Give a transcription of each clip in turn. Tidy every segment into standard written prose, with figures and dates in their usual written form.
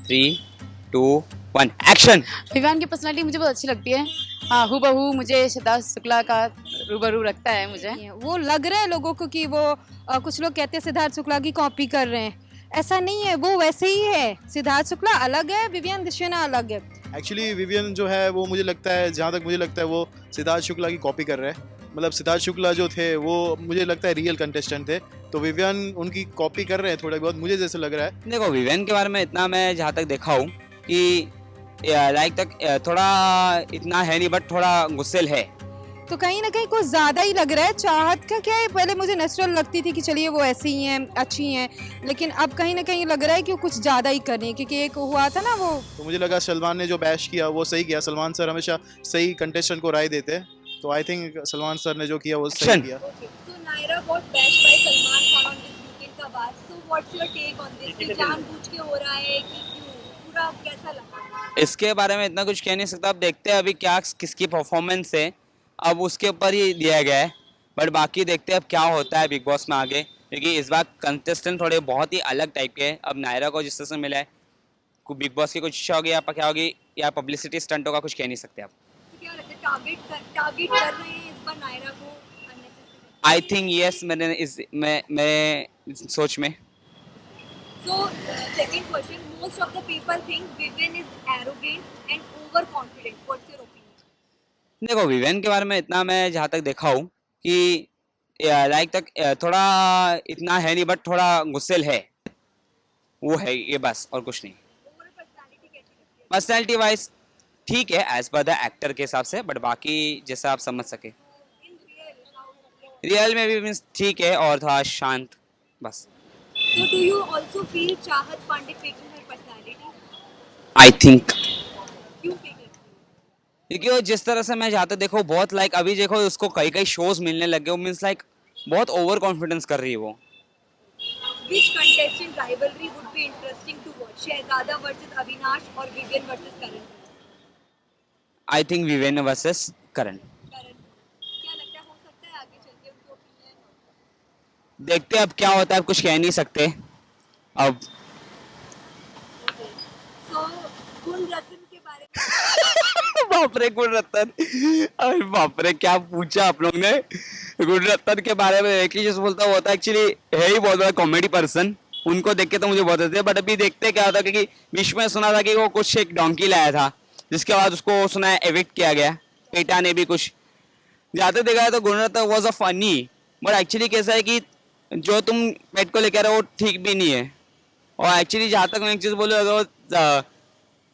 Three two one action. Vivaan की personality मुझे बहुत अच्छी लगती है। हाँ, हूबहू मुझे सिद्धार्थ शुक्ला का रूबरू रखता है मुझे। वो लग रहा है लोगों को कि वो कुछ लोग कहते हैं सिद्धार्थ शुक्ला की कॉपी कर रहे हैं। ऐसा नहीं है, वो वैसे ही है। सिद्धार्थ शुक्ला अलग है, विवियन दशरथ अलग है। एक्चुअली विवियन जो है वो मुझे लगता है, जहाँ तक मुझे लगता है वो सिद्धार्थ शुक्ला की कॉपी कर रहे हैं। मतलब सिद्धार्थ शुक्ला जो थे वो मुझे लगता है रियल कंटेस्टेंट थे, तो विवियन उनकी कॉपी कर रहे हैं थोड़ा बहुत, मुझे जैसे लग रहा है। देखो विवेन के बारे में इतना मैं जहाँ तक देखा हूँ कि लाइक तक थोड़ा इतना है नहीं, बट थोड़ा गुस्सेल है। तो कहीं ना कहीं कुछ ज्यादा ही लग रहा है। चाहत का क्या है, पहले मुझे नेचुरल लगती थी कि चलिए वो ऐसी ही हैं, अच्छी हैं, लेकिन अब कहीं ना कहीं लग रहा है कि वो कुछ ज्यादा ही कर रही है। क्योंकि एक हुआ था ना वो, तो मुझे लगा सलमान ने जो बैश किया वो सही किया। सलमान सर हमेशा सही कंटेस्टेंट को राय देते हैं, तो आई थिंक सलमान सर ने जो किया वो सही Action. किया। So Naira got bashed by Salman Khan on this weekend का बात. So what's your take on this? कि जानबूझ के हो रहा है कि क्यों? पूरा कैसा लगा? इसके बारे में इतना कुछ कह नहीं सकता। अब देखते हैं अभी क्या किसकी परफॉर्मेंस है, अब उसके ऊपर ही दिया गया है। बट बाकी देखते हैं अब क्या होता है बिग बॉस में आगे, क्योंकि इस बार कंटेस्टेंट थोड़े बहुत ही अलग टाइप के हैं। अब नायरा को जिस तरह से मिला है, बिग बॉस की कुछ इच्छा होगी या क्या होगी, या पब्लिसिटी स्टंट होगा, कुछ कह नहीं सकते आप। तो क्या लगता है टारगेट कर रहे हैं इस बार नायरा को unnecessary? आई थिंक यस, मेरे सोच में। So second question, most of the people think Vivian is arrogant and overconfident. What's your opinion? देखो विवेन के बारे में इतना मैं जहाँ तक देखा हूँ कि लाइक तक थोड़ा इतना है नहीं, बट थोड़ा गुस्सेल है। वो है ये बस, और कुछ नहीं। Overall personality कैसी लगती है? पर्सनैलिटी वाइज ठीक है एज पर द एक्टर के हिसाब से, बट बाकी जैसा आप समझ सके। In real, how? रियल में भी मीन्स ठीक है, और थोड़ा शांत बस। So do you also feel Chahat Pandey faking her personality? I think क्यों fake लगती है? क्योंकि वो जिस तरह से मैं जहाँ तक देखो बहुत लाइक अभी देखो उसको कई कई शोज मिलने लग गए, मीन्स लाइक बहुत ओवर कॉन्फिडेंस कर रही है वो। Which contestant rivalry would be interesting to watch? Shehzada versus Avinash or Vivian versus Karan? I think Viven versus Karan. Karan. क्या लगता है हो सकता है आगे चल के उनकी ओपिनियन? देखते हैं अब क्या होता है, अब कुछ कह नहीं सकते अब। So गुण रत्न के बारे में बाप रे गुण रत्न, अरे बाप रे क्या पूछा आप लोग ने। गुण रत्न के बारे में एक ही चीज बोलता हुआ था, एक्चुअली है ही बहुत बड़ा कॉमेडी पर्सन। उनको देख के तो मुझे बहुत हंसी, बट अभी देखते हैं क्या होता है, क्योंकि बीच में सुना था कि वो कुछ एक डोंकी लाया था, जिसके बाद उसको सुना है एविक्ट किया गया। पेटा ने भी कुछ जाते देखा है, तो Guna Ratna was a funny, but actually कैसा है कि जो तुम पेट को लेकर रहे हो वो ठीक भी नहीं है। और एक्चुअली जहाँ तक मैं एक चीज बोलूँ, अगर वो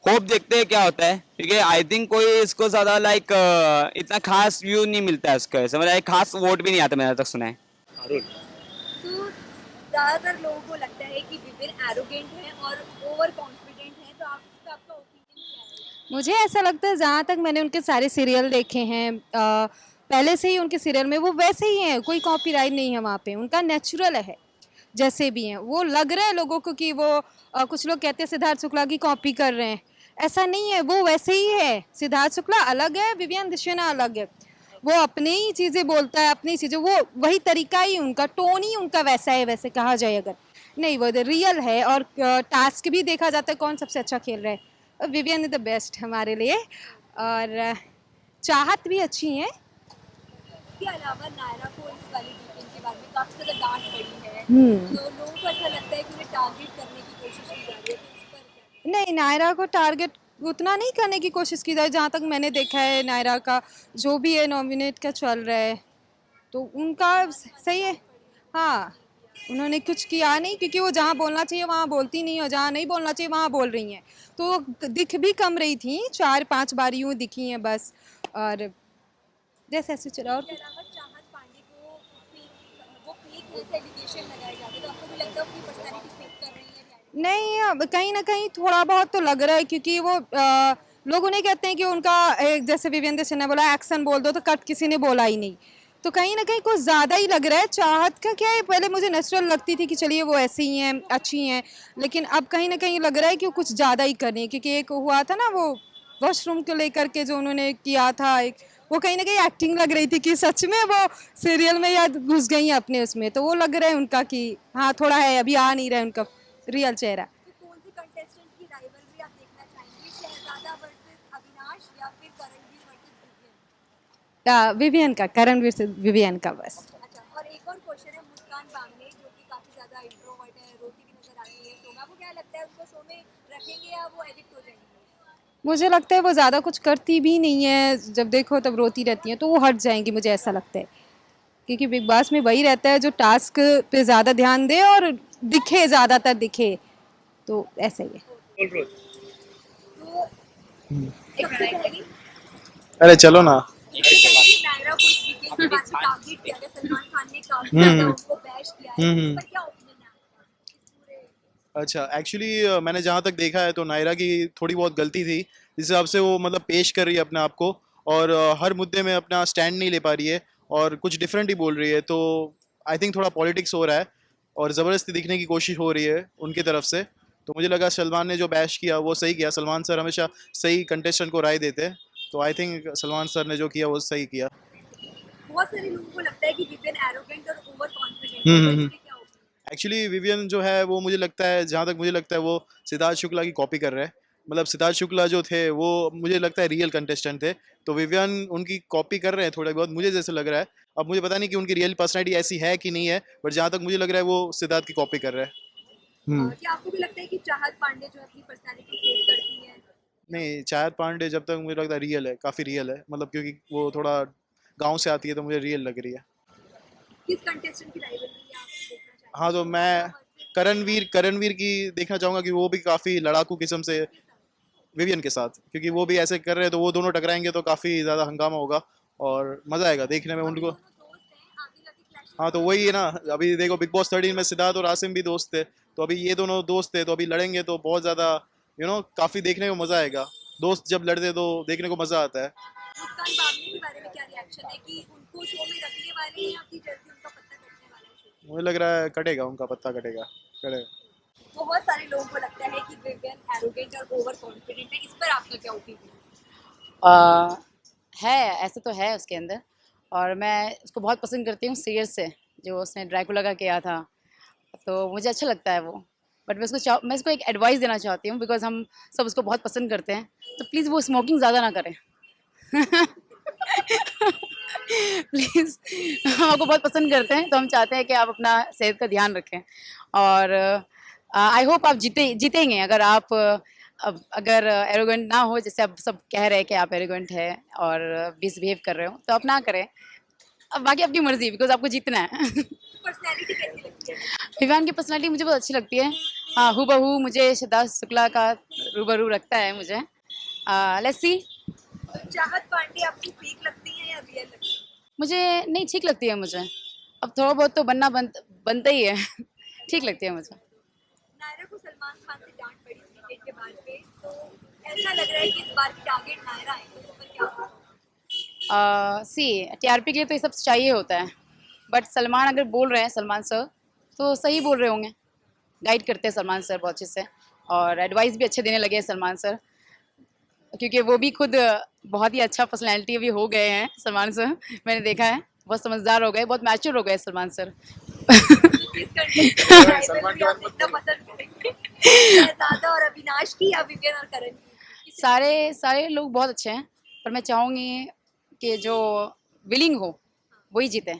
होप देखते हैं क्या होता है, क्योंकि आई थिंक कोई इसको ज्यादा लाइक इतना खास व्यू नहीं मिलता है उसको, ऐसे मतलब एक खास वोट भी नहीं आता मैंने तक सुना है। तो ज्यादातर लोगों को लगता है कि विविन एरोगेंट है और ओवर कॉन्फिडेंट है, तो आपका ओपिनियन क्या है? मुझे ऐसा लगता है जहाँ तक मैंने उनके सारे सीरियल देखे हैं, पहले से ही उनके सीरियल में वो वैसे ही हैं। कोई कॉपीराइट नहीं है वहाँ पे, उनका नेचुरल है जैसे भी हैं। वो लग रहा है लोगों को कि वो कुछ लोग कहते हैं सिद्धार्थ शुक्ला की कॉपी कर रहे हैं। ऐसा नहीं है, वो वैसे ही है। सिद्धार्थ शुक्ला अलग है, विवियन दशरथ अलग है। वो अपनी ही चीज़ें बोलता है, अपनी चीज़ें, वो वही तरीका ही उनका, टोन ही उनका वैसा है, वैसे कहा जाए अगर। नहीं, वो रियल है। और टास्क भी देखा जाता है कौन सबसे अच्छा खेल रहा है। विवियन इज द बेस्ट हमारे लिए। और चाहत भी अच्छी हैं। इसके अलावा नायरा को इस वाली वीकेंड के बारे में काफी ज्यादा डांट पड़ी है, तो लोगों को ऐसा लगता है कि उन्हें टारगेट करने की कोशिश की जा रही है, तो इस पर क्या? नहीं, नायरा को टारगेट उतना नहीं करने की कोशिश की जाए। जहाँ तक मैंने देखा है नायरा का जो भी है नॉमिनेट का चल रहा है, तो उनका सही है। हाँ, उन्होंने कुछ किया नहीं, क्योंकि वो जहाँ बोलना चाहिए वहाँ बोलती नहीं, और जहाँ नहीं बोलना चाहिए वहाँ बोल रही हैं। तो वो दिख भी कम रही थी, 4-5 बार यूँ दिखी हैं बस। और जैसे ऐसे चला। और इसके अलावा चाहत पांडे को फेक एलिगेशन लगाए जाते हैं, तो आपको भी लगता है अपनी पर्सनैलिटी फेक कर रही है क्या? नहीं, अब कहीं ना कहीं थोड़ा बहुत तो लग रहा है, क्योंकि वो लोग उन्हें कहते हैं कि उनका जैसे विवेंद्र सिन्हा ने बोला एक्शन बोल दो, तो कट किसी ने बोला ही नहीं। तो कहीं ना कहीं कुछ ज़्यादा ही लग रहा है। चाहत का क्या है, पहले मुझे नेचुरल लगती थी कि चलिए वो ऐसी ही हैं, अच्छी हैं, लेकिन अब कहीं ना कहीं लग रहा है कि वो कुछ ज़्यादा ही कर रही है। क्योंकि एक हुआ था ना वो वॉशरूम को लेकर के जो उन्होंने किया था, एक वो कहीं ना कहीं एक्टिंग लग रही थी कि सच में वो सीरियल में या घुस गई हैं अपने उसमें, तो वो लग रहा है उनका कि हाँ थोड़ा है, अभी आ नहीं रहा है उनका रियल चेहरा। तो कौन सी कंटेस्टेंट की राइवलरी आप देखना चाहेंगे, शहजादा वर्सेस अविनाश या फिर करणवीर वर्सेस विवियन? विवियन का, करणवीर से विवियन का बस। अच्छा, और एक और क्वेश्चन है मुस्कान बामने, जो कि काफी ज्यादा इंट्रोवर्ट है, रोती भी नजर आती है शो में, आपको क्या लगता है उनको शो में रखेंगे या वो एडिक्ट हो जाएंगे? मुझे लगता है वो ज़्यादा कुछ करती भी नहीं है, जब देखो तब रोती रहती हैं, तो वो हट जाएंगी, मुझे ऐसा लगता है। क्योंकि बिग बॉस में वही रहता है जो टास्क पे ज़्यादा ध्यान दे और दिखे, ज़्यादातर दिखे, तो ऐसा ही है। तो सबसे पहले अरे चलो ना। नायरा को इस वीकेंड के बाद टारगेट किया गया, सलमान खान ने काफी ज्यादा उनको बैश किया है, इस पर क्या ओपिनियन है आपका इस पूरे? अच्छा, एक्चुअली मैंने जहाँ तक देखा है तो नायरा की थोड़ी बहुत गलती थी, जिस हिसाब से वो मतलब पेश कर रही है अपने आप को, और हर मुद्दे में अपना स्टैंड नहीं ले पा रही है और कुछ डिफरेंट ही बोल रही है, तो आई थिंक थोड़ा पॉलिटिक्स हो रहा है और ज़बरदस्ती दिखने की कोशिश हो रही है उनकी तरफ से। तो मुझे लगा सलमान ने जो बैश किया वो सही किया, सलमान सर हमेशा सही कंटेस्टेंट को राय देते हैं, तो आई थिंक सलमान सर ने जो किया वो सही किया। बहुत सारे लोगों को लगता है कि विपिन एरोगेंट और ओवर कॉन्फिडेंट है, तो इस पे क्या ओपिनियन? एक्चुअली विवियन जो है वो मुझे लगता है, जहाँ तक मुझे लगता है वो सिद्धार्थ शुक्ला की कॉपी कर रहा है। मतलब सिद्धार्थ शुक्ला जो थे वो मुझे लगता है रियल कंटेस्टेंट थे, तो विवियन उनकी कॉपी कर रहे हैं थोड़ा बहुत, मुझे जैसे लग रहा है। अब मुझे पता नहीं कि उनकी रियल पर्सनैलिटी ऐसी है कि नहीं है, बट जहाँ तक मुझे लग रहा है वो सिद्धार्थ की कॉपी कर रहा है। क्या आपको भी लगता है कि चाहत पांडे जो अपनी पर्सनालिटी फेक करती है? नहीं, चाहत पांडे जब तक मुझे लगता है रियल है, काफ़ी रियल है, मतलब क्योंकि वो थोड़ा गाँव से आती है तो मुझे रियल लग रही है। किस कंटेस्टेंट की राइवलरी आप देखना चाहेंगे? हाँ, तो मैं करणवीर की देखना चाहूँगा कि वो भी काफ़ी लड़ाकू किस्म से विवियन के साथ, क्योंकि वो भी ऐसे कर रहे हैं तो वो दोनों टकराएंगे तो काफ़ी ज़्यादा हंगामा होगा और मज़ा आएगा देखने में उनको। दोस्त हैं, आगे जाके क्लैश हाँ, तो वही है ना, अभी देखो बिग बॉस 13 में सिद्धार्थ और आसिम भी दोस्त थे, तो अभी ये दोनों दोस्त थे तो अभी लड़ेंगे तो बहुत ज़्यादा काफ़ी देखने को मज़ा आएगा। दोस्त जब लड़ते तो देखने को मज़ा आता है। मुस्कान बामने के बारे में क्या रिएक्शन है कि उनको शो में रखने वाले हैं या फिर जल्दी उनका पत्ता कटने वाला है शो? मुझे लग रहा है कटेगा, उनका पत्ता कटेगा। बहुत सारे लोगों को लगता है कि विवियन एरोगेंट और ओवर कॉन्फिडेंट है, इस पर आपका क्या ओपिनियन? है, ऐसे तो है उसके अंदर, और मैं उसको बहुत पसंद करती हूँ सीरियल से, जो उसने ड्रैकुला का किया था, तो मुझे अच्छा लगता है वो। बट मैं उसको एक एडवाइस देना चाहती हूँ, बिकॉज हम सब उसको बहुत पसंद करते हैं, तो प्लीज़ वो स्मोकिंग ज़्यादा ना करें। प्लीज़, हम आपको बहुत पसंद करते हैं, तो हम चाहते हैं कि आप अपना सेहत का ध्यान रखें, और आई होप आप जीतेंगे अगर आप अगर एरोगेंट ना हो, जैसे अब सब कह रहे हैं कि आप एरोगेंट है और मिसबिहेव कर रहे हो, तो आप ना करें। अब बाकी आपकी मर्जी, बिकॉज आपको जीतना है। पर्सनैलिटी कैसी लगती है? विवान की पर्सनालिटी मुझे बहुत अच्छी लगती है। हाँ, हूबहू मुझे सिद्धार्थ शुक्ला का रूबरू रखता है मुझे। Let's see. चाहत पांडे आपको फेक लगती है या रियल लगती है? मुझे नहीं, ठीक लगती है मुझे। अब थोड़ा बहुत तो बनता ही है। ठीक लगती है मुझे। नायरा को सलमान खान से डांट पड़ी इस वीकेंड के बाद पे, तो ऐसा लग रहा है कि इस बार की टारगेट नायरा है, तो इस पर क्या होगा? सी टीआरपी के लिए तो ये सब चाहिए होता है, बट सलमान अगर बोल रहे हैं, सलमान सर, तो सही बोल रहे होंगे। गाइड करते हैं सलमान सर बहुत अच्छे से, और एडवाइस भी अच्छे देने लगे हैं सलमान सर, क्योंकि वो भी खुद बहुत ही अच्छा पर्सनैलिटी अभी हो गए हैं सलमान सर। मैंने देखा है, बहुत समझदार हो गए, बहुत मैच्योर हो गए सलमान सर। किस कंटेस्टेंट की राइवलरी आप देखना पसंद करेंगे, शहजादा और अविनाश की या विवियन और करण की? सारे लोग बहुत अच्छे हैं, पर मैं चाहूँगी कि जो विलिंग हो वही जीते,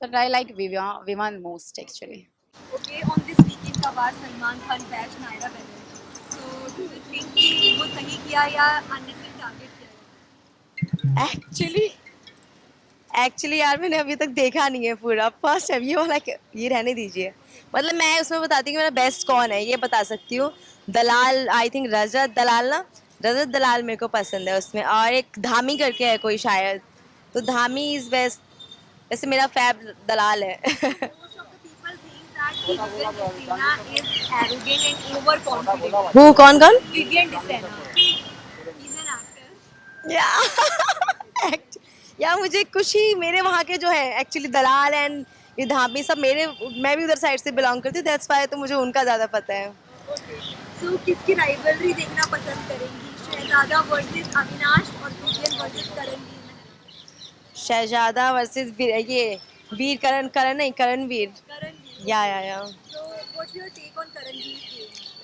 but I like Vivan most actually. Okay, on this weekend का वार Salman Khan batch Naira balance, so do you think कि वो सही किया या अननेसेसरी टारगेट किया? एक्चुअली यार मैंने अभी तक देखा नहीं है पूरा, फर्स्ट टाइम। ये वाला ये रहने दीजिए, मतलब मैं उसमें बताती हूँ कि मेरा बेस्ट कौन है, ये बता सकती हूँ। दलाल, आई थिंक रजत दलाल ना, रजत दलाल मेरे को पसंद है उसमें, और एक धामी करके है कोई शायद, तो धामी इज बेस्ट। वैसे मेरा फैब दलाल है। Most of the people think that कि Vivian D'Sena is arrogant and overconfident. Who कौन कौन? Vivian D'Sena, he's an actor. या मुझे कुछ ही मेरे वहाँ के जो है एक्चुअली दलाल एंड ये धामी सब मेरे, मैं भी उधर साइड से बिलोंग करती हूँ, दैट्स व्हाई तो मुझे उनका ज़्यादा पता है। So किसकी राइवलरी देखना पसंद करेंगी, शहजादा वर्सेस अविनाश और विवियन वर्सेस करणवीर? शहजादा वर्सेस ये वीर करण करण नहीं करणवीर Karanveer. या So what's your take on Karanveer's game?